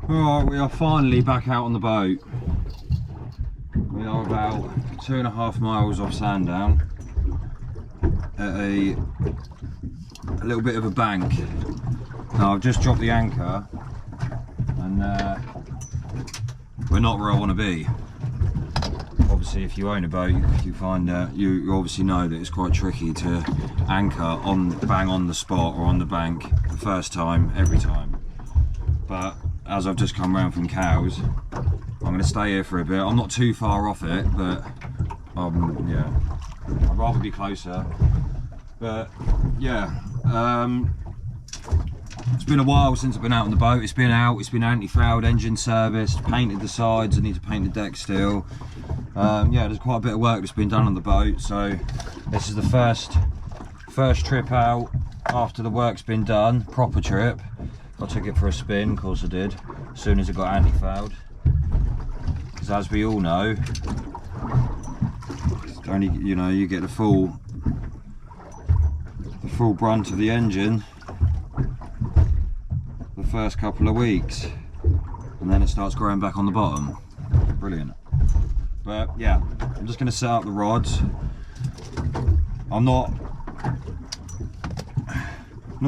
Alright, we are finally back out on the boat. We are about 2.5 miles off Sandown at a little bit of a bank. Now I've just dropped the anchor and we're not where I want to be. Obviously if you own a boat you find you obviously know that it's quite tricky to anchor bang on the spot or on the bank the first time every time. But as I've just come round from cows, I'm going to stay here for a bit. I'm not too far off it, but yeah, I'd rather be closer. But yeah, it's been a while since I've been out on the boat. It's been anti-fouled, engine serviced, painted the sides. I need to paint the deck still. Yeah, there's quite a bit of work that's been done on the boat. So this is the first trip out after the work's been done, proper trip. I took it for a spin, of course I did, as soon as it got anti-fouled. Because as we all know, it's only, you know, you get the full brunt of the engine the first couple of weeks, and then it starts growing back on the bottom. Brilliant. But yeah, I'm just going to set up the rods. I'm not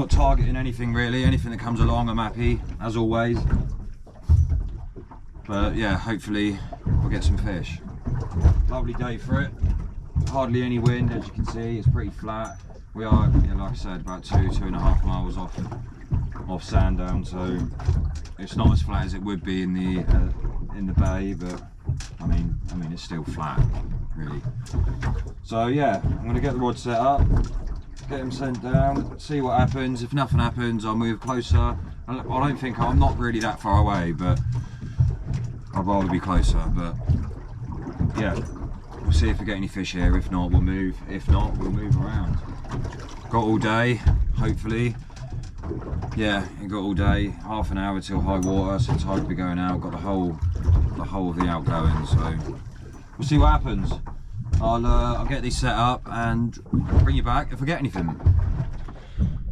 targeting anything really. Anything that comes along I'm happy, as always. But yeah, hopefully we'll get some fish. Lovely day for it. Hardly any wind, as you can see. It's pretty flat. We are, yeah, like I said, about 2.5 miles off Sandown, so it's not as flat as it would be in the bay, but I mean it's still flat really. So yeah, I'm going to get the rod set up, get him sent down, see what happens. If nothing happens, I'll move closer. I'm not really that far away, but I'd rather be closer. But yeah, we'll see if we get any fish here. If not, we'll move. If not, we'll move around. Got all day, hopefully. Yeah, it got all day. Half an hour till high water, so tide will be going out. Got the whole of the outgoing, so we'll see what happens. I'll get these set up and bring you back if I get anything.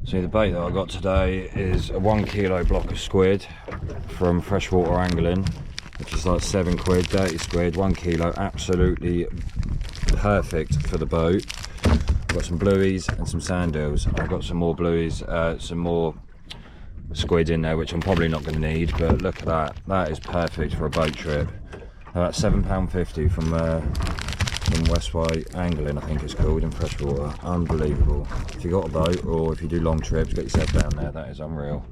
See, the bait that I got today is a 1 kilo block of squid from Freshwater Angling, which is like £7, dirty squid, 1 kilo, absolutely perfect for the boat. I've got some blueies and some sand eels. I've got some more blueies, some more squid in there, which I'm probably not going to need, but look at that. That is perfect for a boat trip. About £7.50 from Wight Angling, I think it's called, in Freshwater. Unbelievable. If you got a boat or if you do long trips, get yourself down there, that is unreal.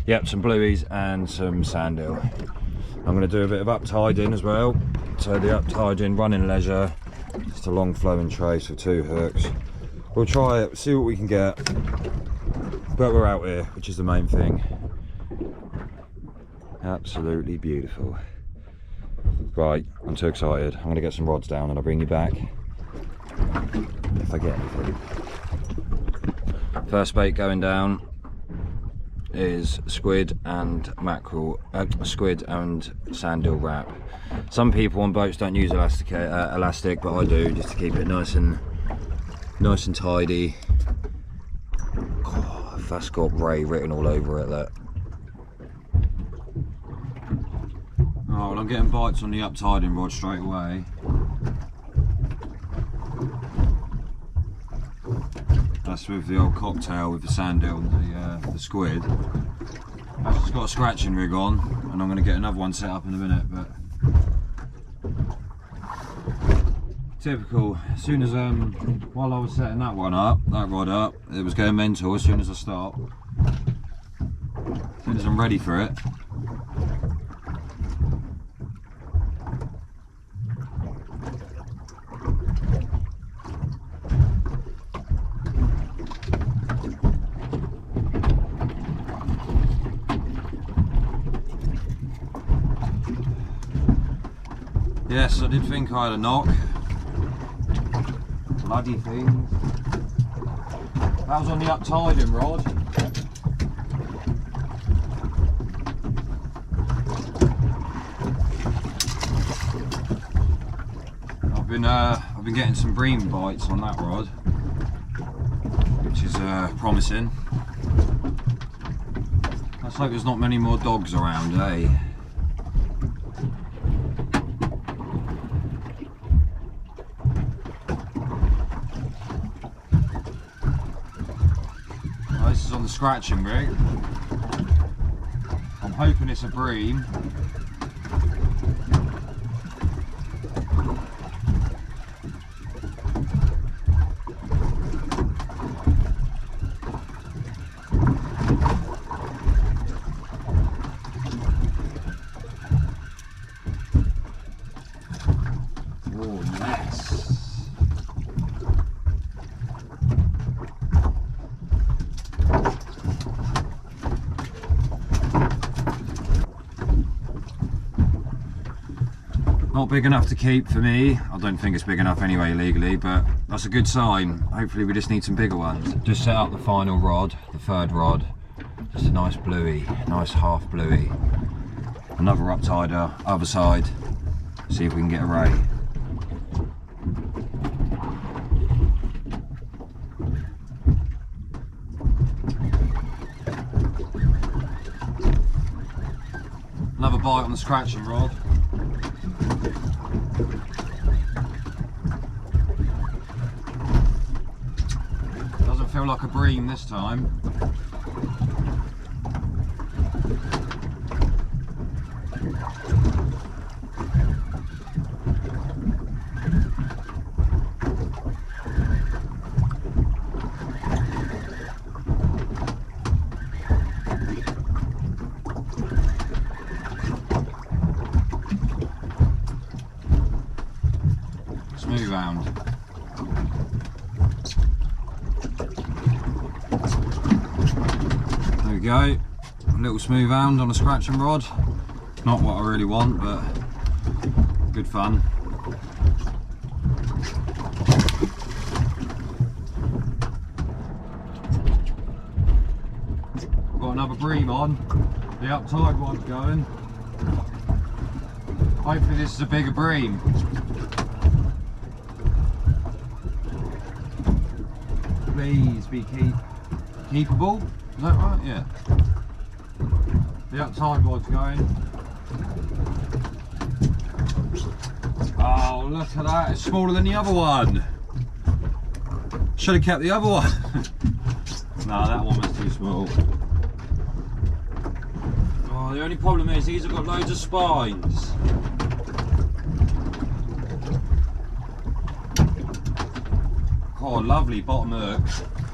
Yep, some blueies and some sand eel. I'm going to do a bit of uptiding as well. So the uptiding, running leisure, just a long flowing trace with 2 hooks. We'll try it, see what we can get, but we're out here, which is the main thing. Absolutely beautiful. Right, I'm too excited. I'm going to get some rods down and I'll bring you back if I get anything. First bait going down is squid and mackerel, squid and sand eel wrap. Some people on boats don't use elastic, but I do, just to keep it nice and tidy. Oh, that's got Ray written all over it. That. Oh, well, I'm getting bites on the uptiding rod straight away. That's with the old cocktail with the sand eel and the squid. I've just got a scratching rig on, and I'm going to get another one set up in a minute. But typical. As soon as while I was setting that rod up, it was going mental. As soon as I stop, as soon as I'm ready for it. Yes, I did think I had a knock. Bloody things. That was on the uptiding rod. I've been getting some bream bites on that rod, which is promising. Let's hope there's not many more dogs around, eh? on the scratching rig. I'm hoping it's a bream. Oh yes. Not big enough to keep for me. I don't think it's big enough anyway legally, but that's a good sign. Hopefully we just need some bigger ones. Just set up the final rod, the third rod. Just a nice bluey, nice half bluey. Another uptider, other side. See if we can get a ray. Another bite on the scratching rod. Doesn't feel like a bream this time. Smooth round. There we go. A little smooth round on a scratching rod. Not what I really want, but good fun. Got another bream on. The uptide one's going. Hopefully this is a bigger bream. Please be keepable. Is that right? Yeah. The uptide rod's going. Oh, look at that. It's smaller than the other one. Should have kept the other one. No, that one was too small. Oh, the only problem is these have got loads of spines. Oh, lovely bottom hook.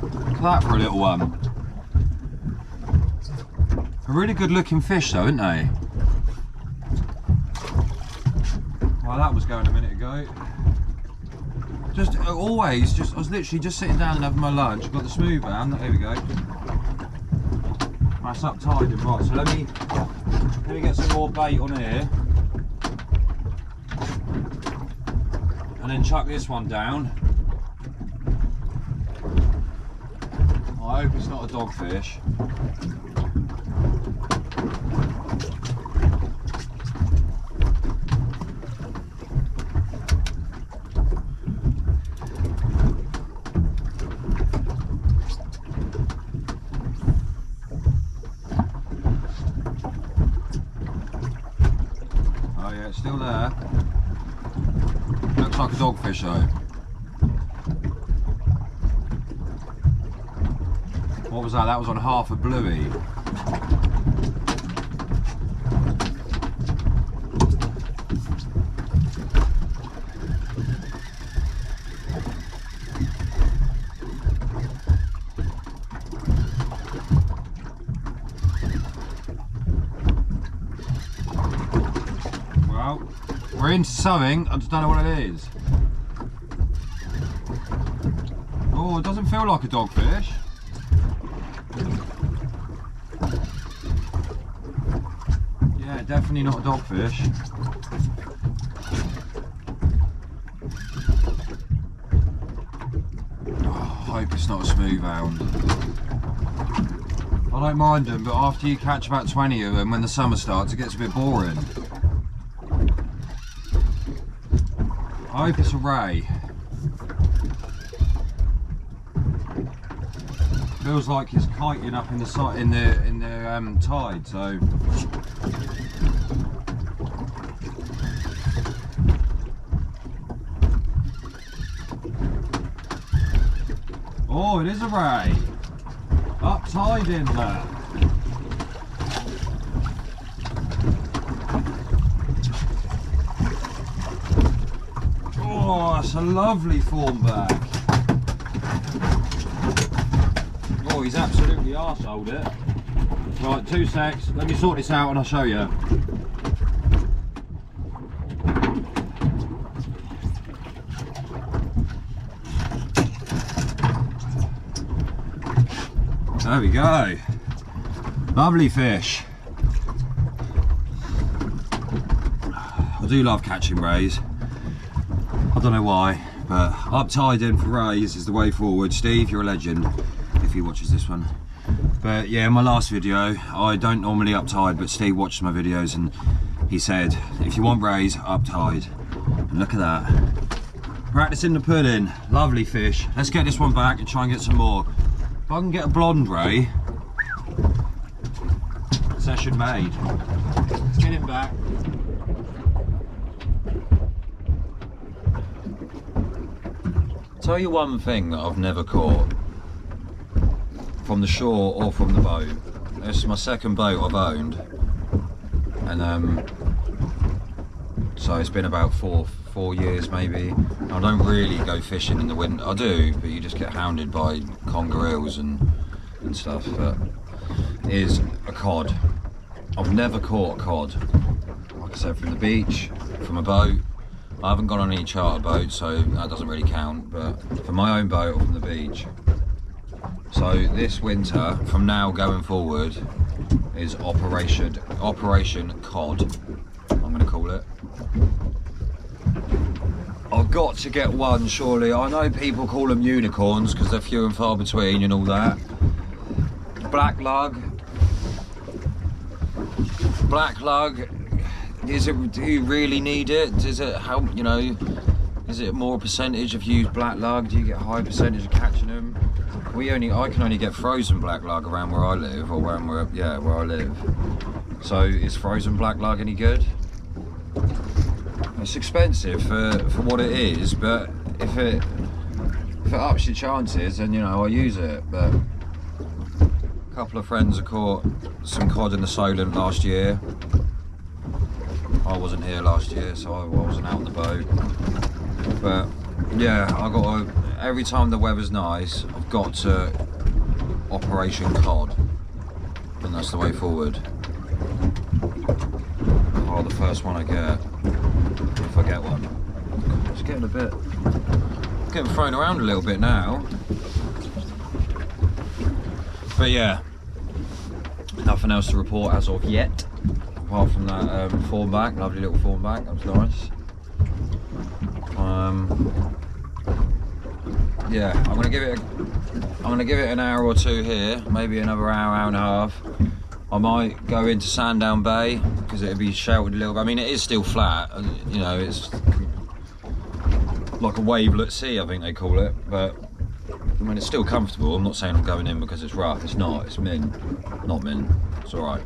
Look at that for a little one. A really good looking fish though, isn't they? Well, that was going a minute ago. Just always, I was literally just sitting down and having my lunch. Got the smooth round. There we go. That's up tight and right. So let me get some more bait on here, and then chuck this one down. I hope it's not a dogfish. Oh yeah, it's still there. Looks like a dogfish though. What was that? That was on half a bluey. Well, we're into something, I just don't know what it is. Oh, it doesn't feel like a dogfish. Yeah, definitely not a dogfish. Oh, I hope it's not a smooth hound. I don't mind them, but after you catch about 20 of them, when the summer starts, it gets a bit boring. I hope it's a ray. Feels like it's kiting up in the tide, so. Oh, it is a ray. Up tide in there. Oh, that's a lovely form back. Oh, he's absolutely arseholed it. Right, 2 secs. Let me sort this out and I'll show you. There we go. Lovely fish. I do love catching rays. I don't know why, but up tide in for rays is the way forward. Steve, you're a legend if he watches this one. But yeah, in my last video, I don't normally up tide, but Steve watched my videos and he said, if you want rays, up tide. And look at that. Practicing the pudding. Lovely fish. Let's get this one back and try and get some more. If I can get a blonde ray, session made. Let's get him back. Tell you one thing that I've never caught from the shore or from the boat. This is my second boat I've owned, and so it's been about four years maybe. I don't really go fishing in the winter. I do, but you just get hounded by conger eels and stuff. But it is a cod. I've never caught a cod. Like I said, from the beach, from a boat. I haven't gone on any charter boat, so that doesn't really count, but from my own boat or from the beach. So this winter, from now going forward, is Operation Cod, I'm going to call it. I've got to get one, surely. I know people call them unicorns because they're few and far between and all that. Black lug. Black lug. Do you really need it? Does it help, you know, is it more percentage if you use black lug? Do you get a high percentage of catching them? I can only get frozen black lug around where I live, or where I live. So is frozen black lug any good? It's expensive for what it is, but if it ups your chances, then you know I use it. But a couple of friends have caught some cod in the Solent last year. I wasn't here last year, so I wasn't out on the boat. But yeah, every time the weather's nice, I've got to Operation Cod, and that's the way forward. Oh, the first one I get, if I get one. It's getting thrown around a little bit now. But yeah, nothing else to report as of yet. Apart from that form back, lovely little form back, that was nice. Yeah, I'm gonna give it an hour or two here, maybe another hour and a half. I might go into Sandown Bay because it'll be sheltered a little bit. I mean, it is still flat, you know, it's like a wavelet sea, I think they call it. But I mean, it's still comfortable. I'm not saying I'm going in because it's rough. It's not. It's not mint. It's all right.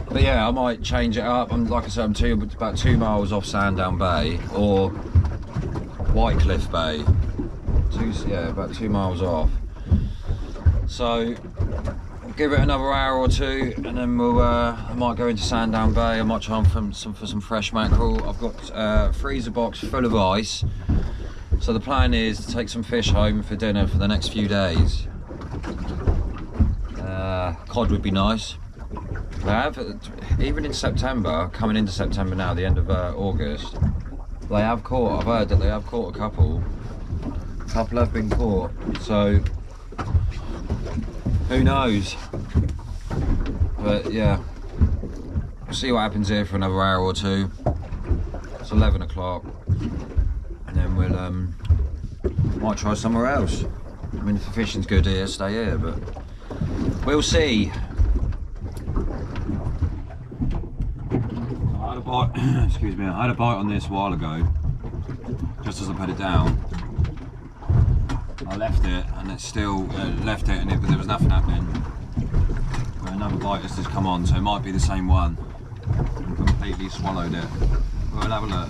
But yeah, I might change it up. Like I said, I'm about 2 miles off Sandown Bay or Wight Bay. About 2 miles off. So give it another hour or two, and then I might go into Sandown Bay. I might try and for some fresh mackerel. I've got a freezer box full of ice. So the plan is to take some fish home for dinner for the next few days. Cod would be nice. They have, even in September, coming into September now, the end of August, they have caught, I've heard that they have caught a couple have been caught, so who knows. But yeah, we'll see what happens here for another hour or two. It's 11 o'clock, and then we'll might try somewhere else. I mean, if the fishing's good here, stay here, but we'll see. Excuse me, I had a bite on this a while ago, just as I put it down. I left it and it's still there was nothing happening. But another bite has just come on, so it might be the same one. And completely swallowed it. We'll have a look.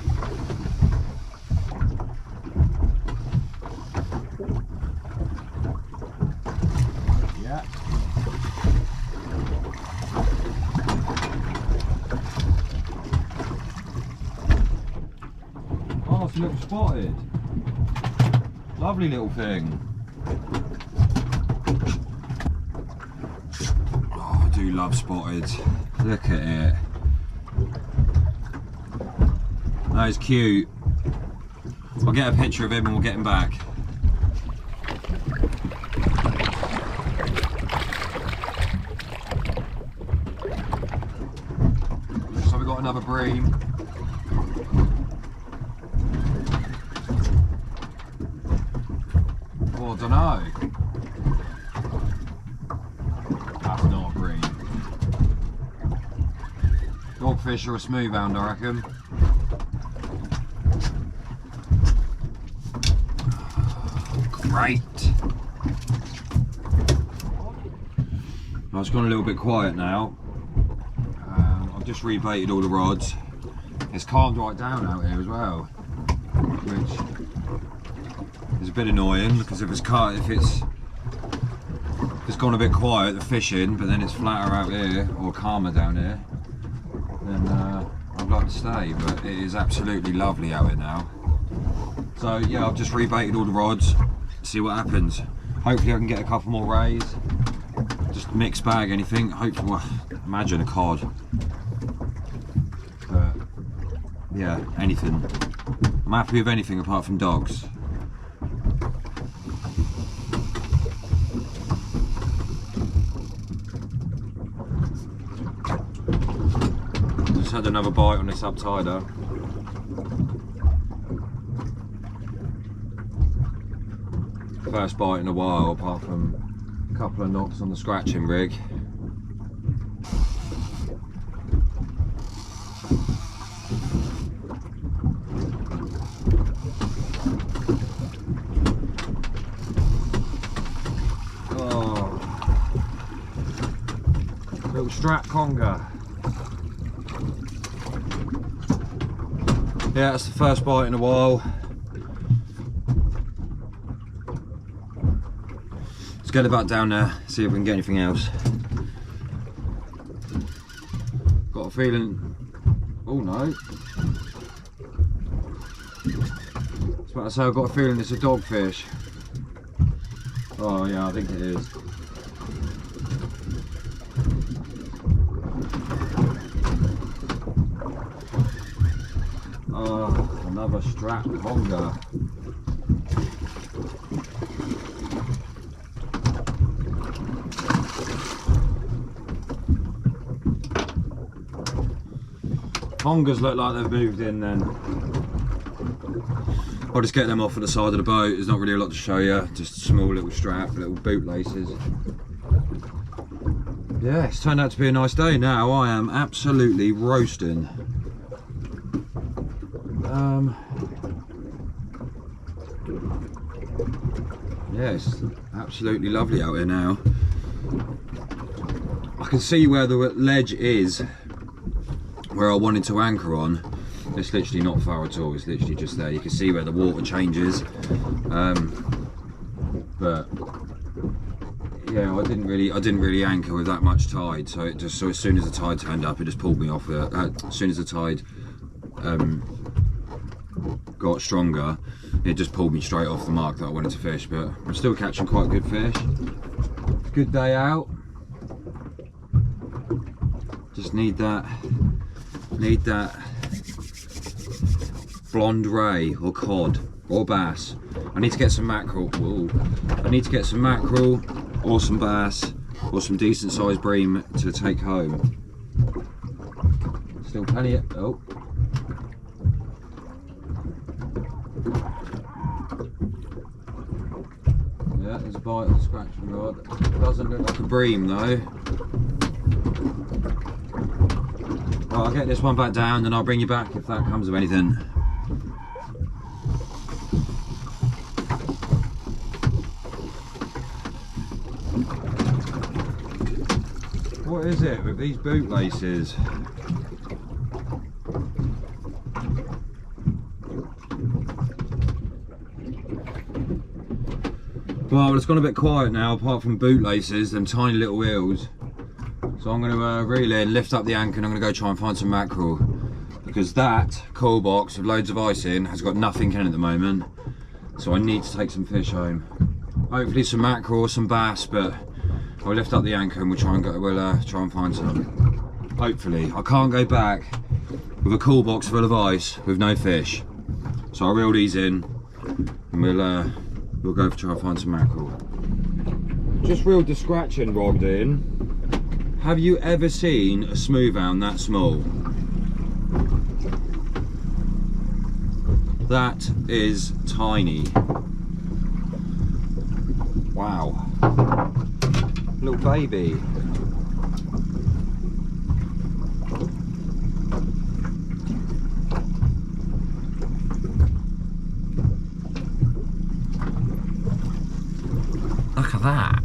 it's a little spotted. Lovely little thing. Oh, I do love spotted. Look at it. That is cute. I'll get a picture of him and we'll get him back. So we've got another bream. Oh, I don't know. That's not a bream. Dogfish or a smooth hound, I reckon. Great. It's gone a little bit quiet now. I've just rebaited all the rods. It's calmed right down out here as well, which is a bit annoying because if it's gone a bit quiet, the fishing, but then it's flatter out here or calmer down here, then I'd like to stay. But it is absolutely lovely out here now. So yeah, I've just rebaited all the rods. See what happens. Hopefully I can get a couple more rays. Just mixed bag anything. Hopefully, well, imagine a cod. But yeah, anything. I'm happy with anything apart from dogs. Just had another bite on this uptider. First bite in a while, apart from a couple of knocks on the scratching rig. Oh, little strap conger. Yeah, that's the first bite in a while. Let's get it back down there, see if we can get anything else. Got a feeling, oh no. I was about to say, I've got a feeling it's a dogfish. Oh yeah, I think it is. Oh, another strap conger. Congers look like they've moved in then. I'll just get them off at the side of the boat. There's not really a lot to show you, just a small little strap, little boot laces. Yeah, it's turned out to be a nice day now. I am absolutely roasting. Yeah, it's absolutely lovely out here now. I can see where the ledge is, where I wanted to anchor on. It's literally not far at all, it's literally just there. You can see where the water changes. But yeah, I didn't really anchor with that much tide, so it just, so as soon as the tide turned up, it just pulled me off. As soon as the tide got stronger, it just pulled me straight off the mark that I wanted to fish. But I'm still catching quite good fish. Good day out. Just need that blonde ray or cod or bass. I need to get some mackerel. Whoa. I need to get some mackerel or some bass or some decent sized bream to take home. Still plenty of, oh. Yeah, there's a bite of the scratching rod. Doesn't look like a bream though. Well, I'll get this one back down and I'll bring you back if that comes of anything. What is it with these boot laces? Well, it's gone a bit quiet now, apart from boot laces, them tiny little wheels. So I'm going to reel in, lift up the anchor, and I'm going to go try and find some mackerel. because that cool box with loads of ice in has got nothing in at the moment, so I need to take some fish home. Hopefully some mackerel or some bass, but I'll lift up the anchor and we'll try and try and find some. Hopefully. I can't go back with a cool box full of ice with no fish, so I'll reel these in and we'll go try and find some mackerel. Just reeled the scratching rod in. Have you ever seen a smooth hound that small? That is tiny. Wow. Little baby. Look at that.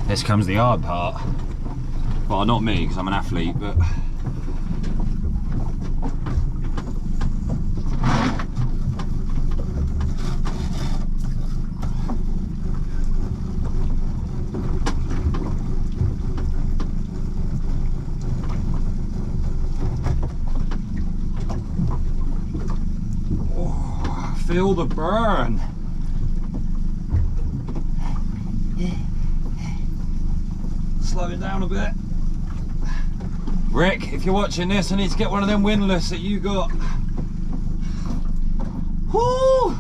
This comes the hard part. Well, not me, because I'm an athlete, but oh, feel the burn. Slow it down a bit. Rick, if you're watching this, I need to get one of them windlass that you got. Woo!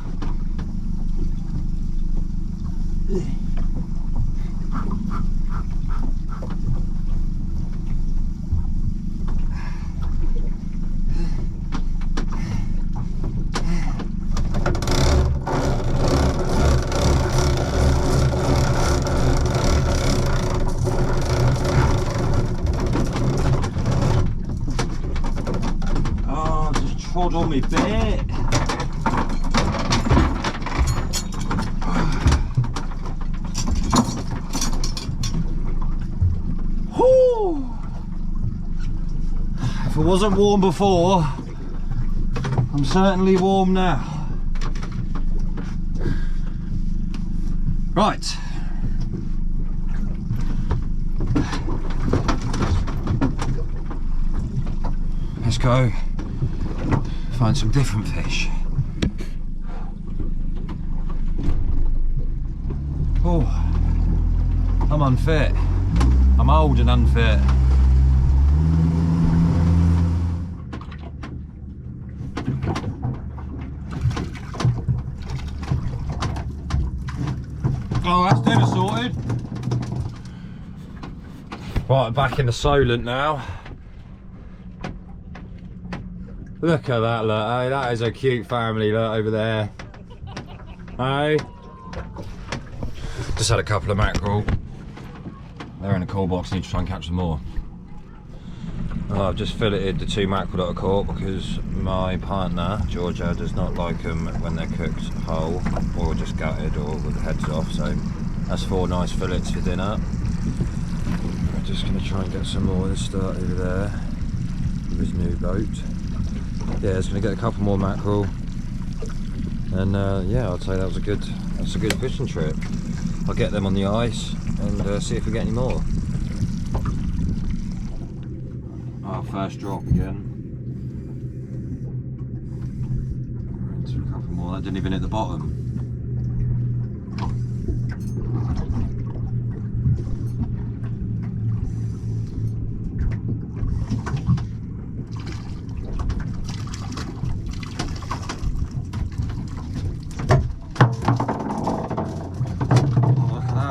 Trod on me bit. Whew. If it wasn't warm before, I'm certainly warm now. Right. Let's go find some different fish. Oh, I'm unfit. I'm old and unfit. Oh, that's dinner sorted. Right, back in the Solent now. Look at that, look, hey, that is a cute family, look, over there. Hey. Just had a couple of mackerel. They're in a cool box, I need to try and catch some more. Oh, I've just filleted the 2 mackerel that I caught because my partner, Georgia, does not like them when they're cooked whole or just gutted or with the heads off, so that's 4 nice fillets for dinner. I'm just going to try and get some more. Let's start over there with his new boat. Yeah, it's going to get a couple more mackerel, and yeah, I'd say that's a good fishing trip. I'll get them on the ice and see if we get any more. Our first drop again. Into a couple more. That didn't even hit the bottom.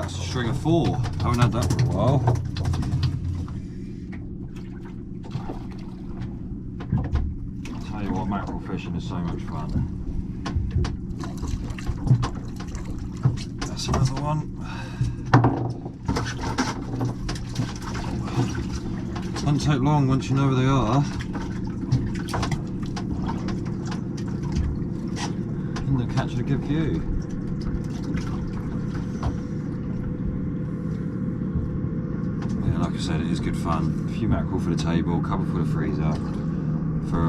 String of 4. I haven't had that for a while. Tell you what, mackerel fishing is so much fun. That's another one. Doesn't take long once you know where they are. And they're catching a good view. Yeah, like I said, it is good fun. A few mackerel for the table, a couple for the freezer. For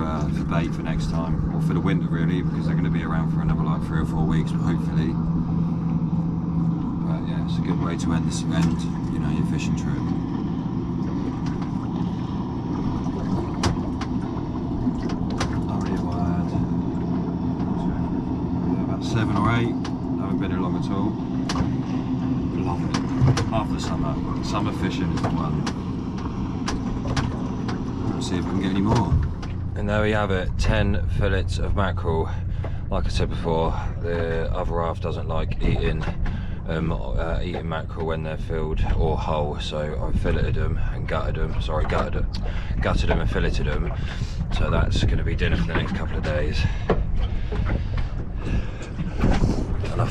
bait for next time, or for the winter really, because they're going to be around for another like 3 or 4 weeks, hopefully. But yeah, it's a good way to end your fishing trip. About 7 or 8. Haven't been here long at all. Love it. Love the summer. Summer fishing is the one. Let's see if I can get any more. And there we have it, 10 fillets of mackerel. Like I said before, the other half doesn't like eating mackerel when they're filled or whole, so I filleted them and gutted them and filleted them. So that's going to be dinner for the next couple of days. And I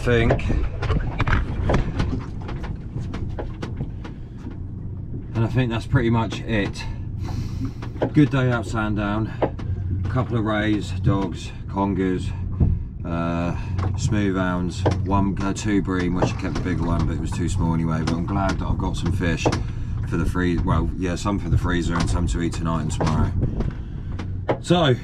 think that's pretty much it. Good day out Sandown. Couple of rays, dogs, congers, smooth hounds, 2 bream, which I kept the bigger one, but it was too small anyway. But I'm glad that I've got some fish for the freezer. Well, yeah, some for the freezer and some to eat tonight and tomorrow. So,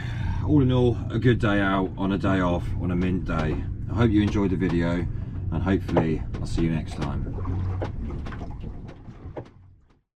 all in all, a good day out on a day off on a mint day. I hope you enjoyed the video, and hopefully I'll see you next time.